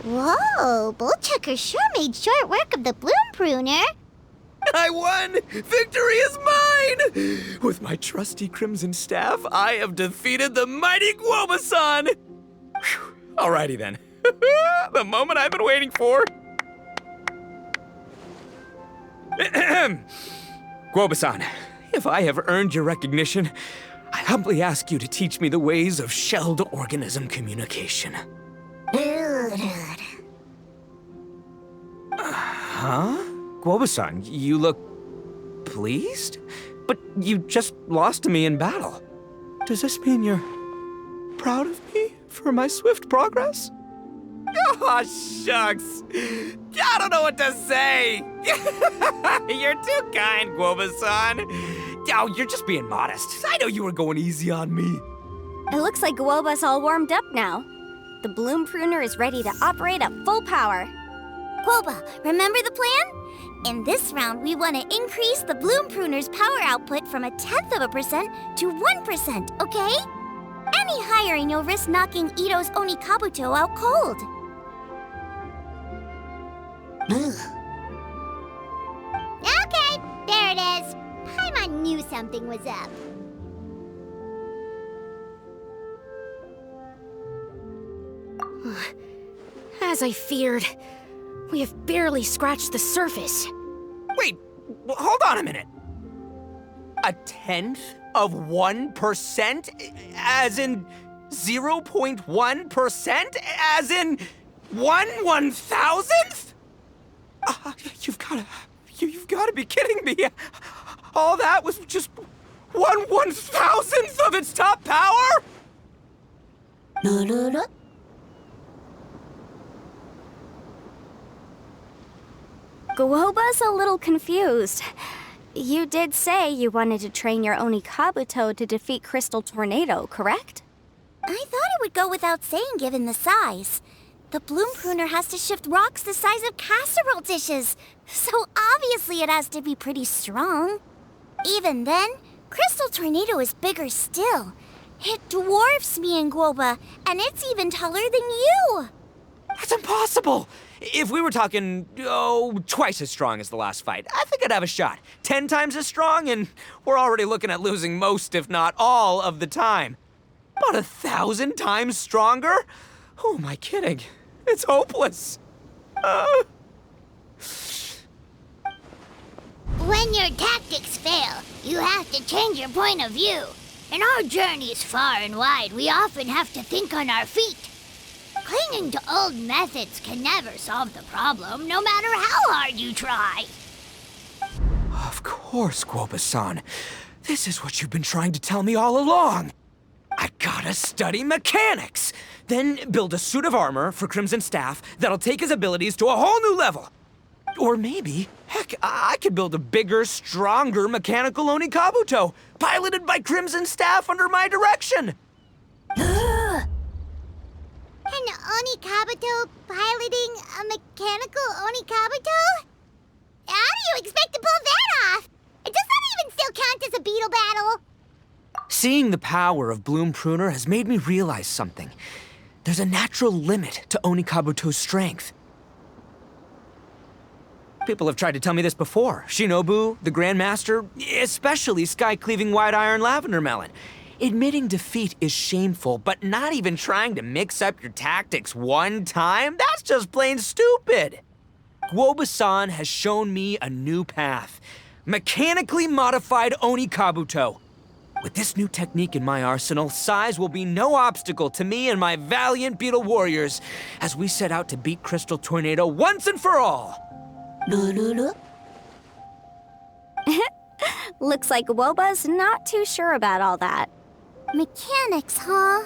Whoa, Bullchucker sure made short work of the bloom pruner. I won! Victory is mine! With my trusty Crimson Staff, I have defeated the mighty Guoba-san! Whew. Alrighty then. The moment I've been waiting for. Guoba-san, if I have earned your recognition, I humbly ask you to teach me the ways of shelled organism communication. Huh? Guoba-san, you look pleased? But you just lost to me in battle. Does this mean you're proud of me for my swift progress? Oh, shucks. I don't know what to say. You're too kind, Guoba-san. Oh, you're just being modest. I know you were going easy on me. It looks like Guoba's all warmed up now. The bloom pruner is ready to operate at full power. Guoba, remember the plan? In this round, we want to increase the bloom pruner's power output from 0.1% to 1%, okay? Any higher and you'll risk knocking Ito's Onikabuto out cold. Okay, there it is. Paimon knew something was up. As I feared, we have barely scratched the surface. Wait, hold on a minute. 0.1%? As in 0.1%? As in 1/1000th? You've gotta be kidding me. All that was just 1/1000th of its top power? Guoba's a little confused. You did say you wanted to train your Onikabuto to defeat Crystal Tornado, correct? I thought it would go without saying given the size. The bloom pruner has to shift rocks the size of casserole dishes, so obviously it has to be pretty strong. Even then, Crystal Tornado is bigger still. It dwarfs me and Guoba, and it's even taller than you. That's impossible! If we were talking, twice as strong as the last fight, I think I'd have a shot. 10 times as strong, and we're already looking at losing most, if not all, of the time. About 1,000 times stronger? Who am I kidding? It's hopeless. When your tactics fail, you have to change your point of view. In our journeys far and wide, we often have to think on our feet. Clinging to old methods can never solve the problem, no matter how hard you try. Of course, Guoba-san. This is what you've been trying to tell me all along. I gotta study mechanics, then build a suit of armor for Crimson Staff that'll take his abilities to a whole new level. Or maybe, heck, I could build a bigger, stronger mechanical Onikabuto, piloted by Crimson Staff under my direction. An Onikabuto piloting a mechanical Onikabuto? How do you expect to pull that off? Does that even still count as a beetle battle? Seeing the power of Bloom Pruner has made me realize something. There's a natural limit to Onikabuto's strength. People have tried to tell me this before. Shinobu, the Grandmaster, especially Sky-Cleaving White Iron Lavender Melon. Admitting defeat is shameful, but not even trying to mix up your tactics one time? That's just plain stupid! Guoba-san has shown me a new path. Mechanically modified Onikabuto. With this new technique in my arsenal, size will be no obstacle to me and my valiant beetle warriors as we set out to beat Crystal Tornado once and for all. Looks like Guoba's not too sure about all that. Mechanics, huh?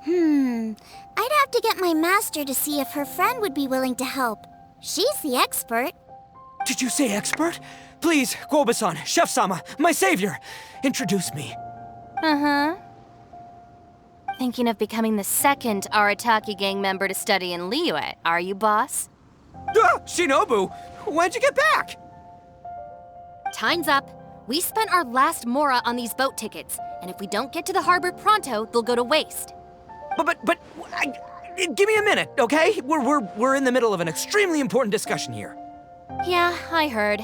I'd have to get my master to see if her friend would be willing to help. She's the expert. Did you say expert? Please, Guoba-san, Chef-sama, my savior, introduce me. Thinking of becoming the second Arataki gang member to study in Liyue, are you, boss? Shinobu, when'd you get back? Time's up. We spent our last mora on these boat tickets, and if we don't get to the harbor pronto, they'll go to waste. Give me a minute, okay? We're in the middle of an extremely important discussion here. Yeah, I heard.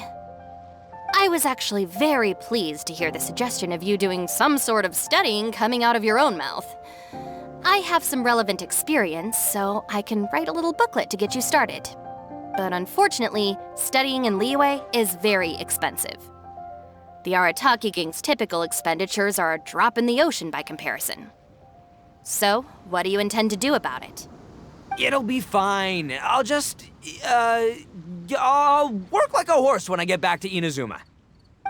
I was actually very pleased to hear the suggestion of you doing some sort of studying coming out of your own mouth. I have some relevant experience, so I can write a little booklet to get you started. But unfortunately, studying in Liyue is very expensive. The Arataki gang's typical expenditures are a drop in the ocean by comparison. So, what do you intend to do about it? It'll be fine. I'll just, I'll work like a horse when I get back to Inazuma.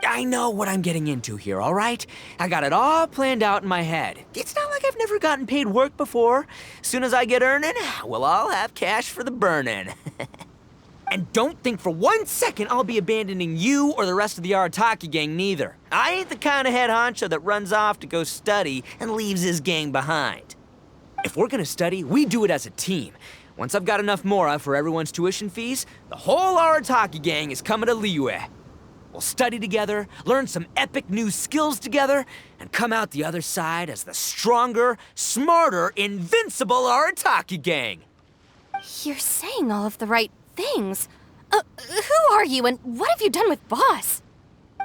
I know what I'm getting into here, all right? I got it all planned out in my head. It's not like I've never gotten paid work before. Soon as I get earning, we'll all have cash for the burning. And don't think for 1 second I'll be abandoning you or the rest of the Arataki gang neither. I ain't the kind of head honcho that runs off to go study and leaves his gang behind. If we're gonna study, we do it as a team. Once I've got enough mora for everyone's tuition fees, the whole Arataki gang is coming to Liyue. We'll study together, learn some epic new skills together, and come out the other side as the stronger, smarter, invincible Arataki gang. You're saying all of the right things. Who are you and what have you done with Boss?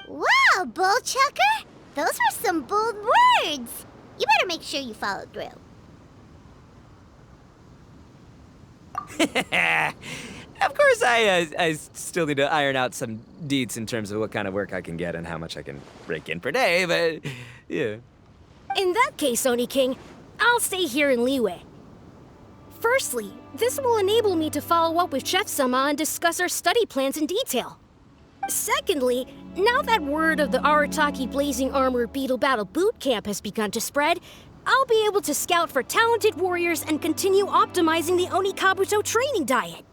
Wow, Bullchucker! Those were some bold words. You better make sure you follow through. Of course, I still need to iron out some deets in terms of what kind of work I can get and how much I can rake in per day, but yeah. In that case, Oni King, I'll stay here in Liyue. Firstly, this will enable me to follow up with Chef Sama and discuss our study plans in detail. Secondly, now that word of the Arataki Blazing Armor Beetle Battle Boot Camp has begun to spread, I'll be able to scout for talented warriors and continue optimizing the Oni Kabuto training diet.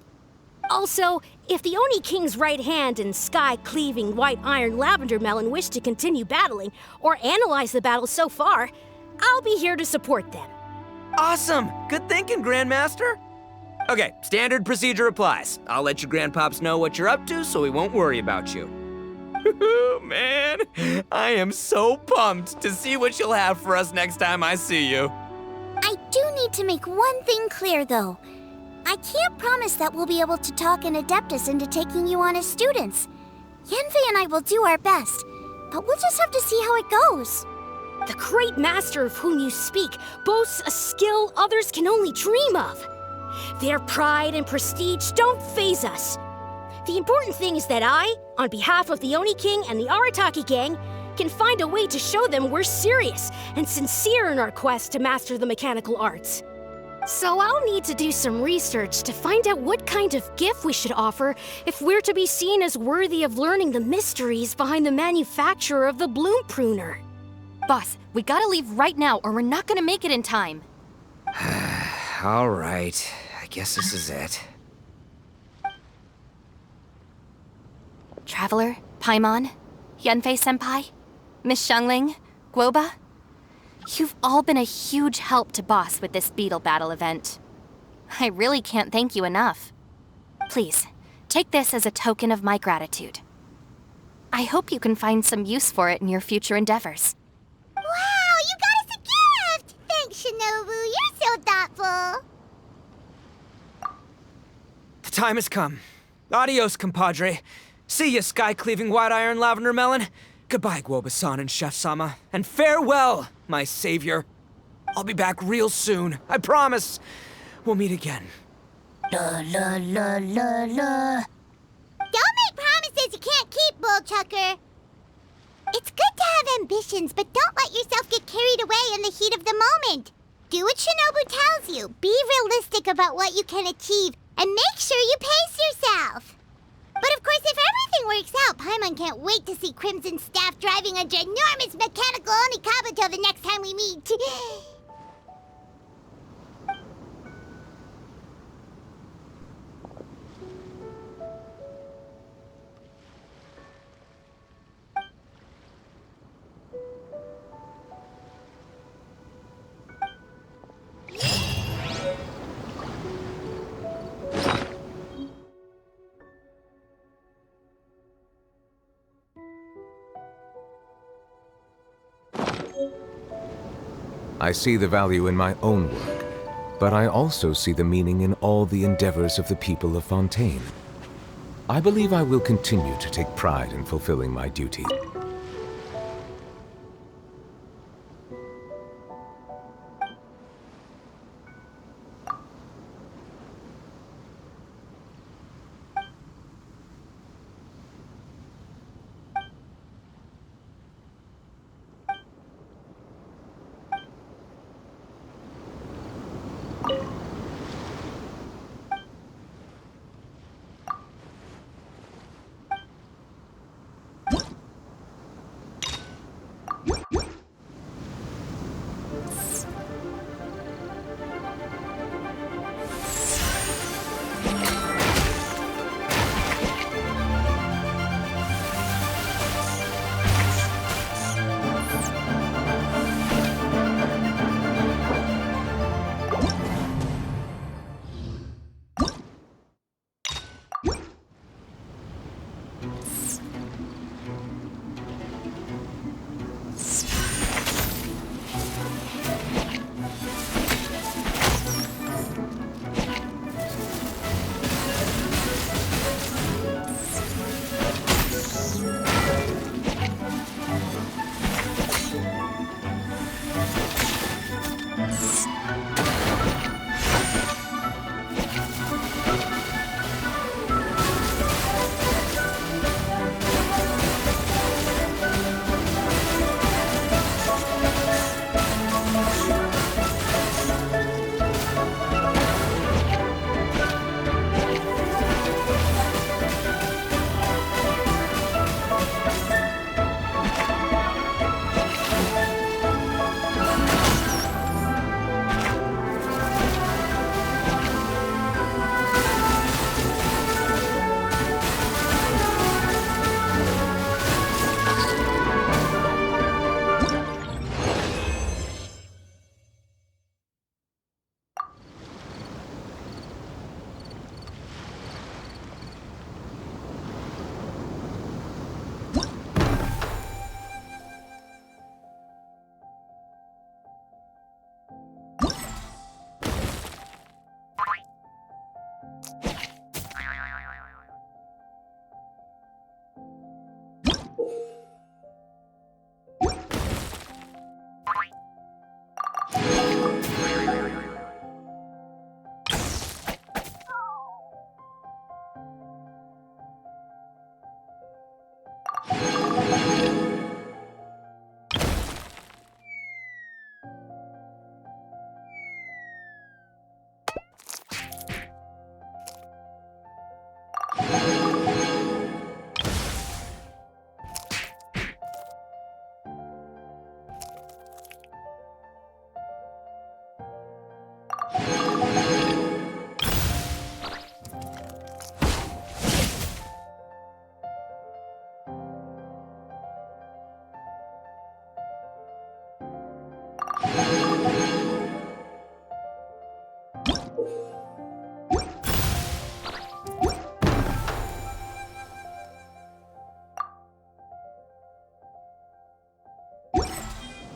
Also, if the Oni King's right hand and sky-cleaving white iron lavender melon wish to continue battling or analyze the battle so far, I'll be here to support them. Awesome! Good thinking, Grandmaster. Okay, standard procedure applies. I'll let your grandpops know what you're up to so we won't worry about you. Man, I am so pumped to see what you'll have for us next time I see you. I do need to make one thing clear, though. I can't promise that we'll be able to talk an Adeptus into taking you on as students. Yanfei and I will do our best, but we'll just have to see how it goes. The great master of whom you speak boasts a skill others can only dream of. Their pride and prestige don't faze us. The important thing is that I, on behalf of the Oni King and the Arataki gang, can find a way to show them we're serious and sincere in our quest to master the mechanical arts. So I'll need to do some research to find out what kind of gift we should offer if we're to be seen as worthy of learning the mysteries behind the manufacture of the bloom pruner. Boss, we gotta leave right now or we're not gonna make it in time. All right, I guess this is it. Traveler, Paimon, Yanfei-senpai, Miss Xiangling, Guoba. You've all been a huge help to Boss with this Beetle Battle event. I really can't thank you enough. Please, take this as a token of my gratitude. I hope you can find some use for it in your future endeavors. Wow, you got us a gift! Thanks, Shinobu. You're so thoughtful. The time has come. Adios, compadre. See ya, sky-cleaving white iron lavender melon. Goodbye, Guoba-san and Chef Sama. And farewell, my savior. I'll be back real soon. I promise. We'll meet again. La la la la la. Don't make promises you can't keep, Bullchucker. It's good to have ambitions, but don't let yourself get carried away in the heat of the moment. Do what Shinobu tells you. Be realistic about what you can achieve, and make sure you pace yourself. But of course, if everything works out, Paimon can't wait to see Crimson Staff driving a ginormous mechanical Onikabuto the next time we meet. I see the value in my own work, but I also see the meaning in all the endeavors of the people of Fontaine. I believe I will continue to take pride in fulfilling my duty.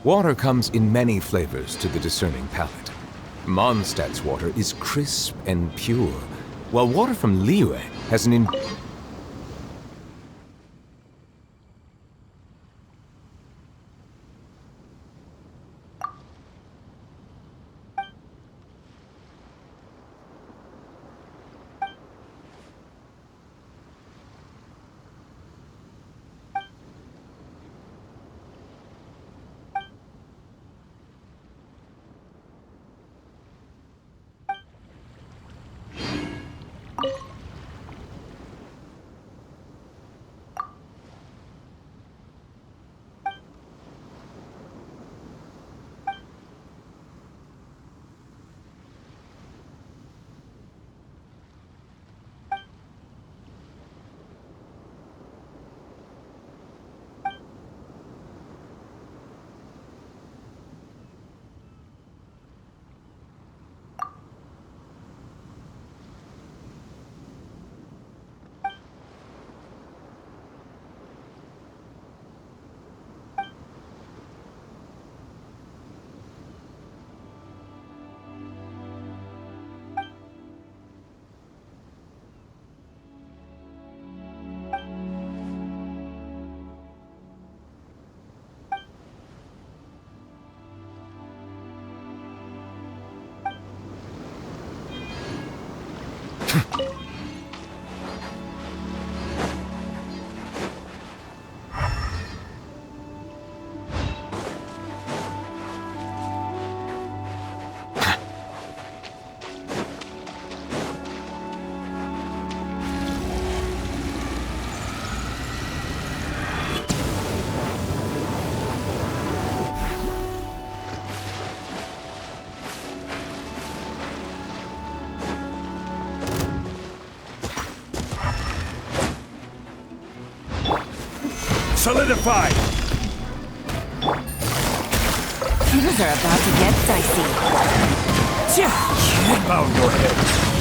Water comes in many flavors to the discerning palate. Mondstadt's water is crisp and pure, while water from Liyue has an Solidified! Things are about to get dicey. Bow your head.